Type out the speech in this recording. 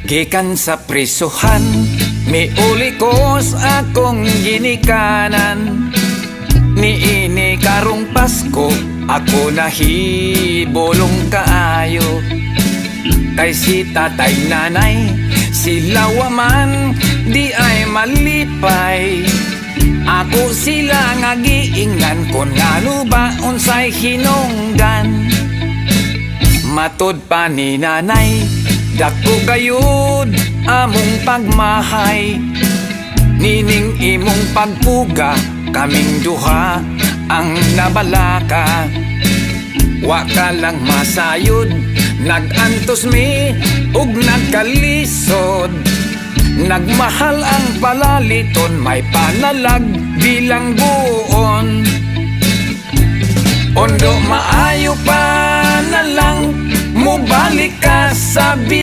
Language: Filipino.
Gikan sa prisuhan, miuli ko sa akong ginikanan. Niini karong Pasko, ako nahibulong kaayo. Kay si tatay nanay, sila waman, di ay malipay. Ako sila nga giingnan, kung ngano ba unsay hinungdan. Matod pa ni nanay, dako gayud among pagmahay. Nining imong pagpuga, kaming duha ang nabalaka. Wa ka lang masayod, nagantos mi ug nagkalisod. Nagmahal ang palaliton, may panalag bilang buon. Ondo maayo pa na lang, mubalik ka sa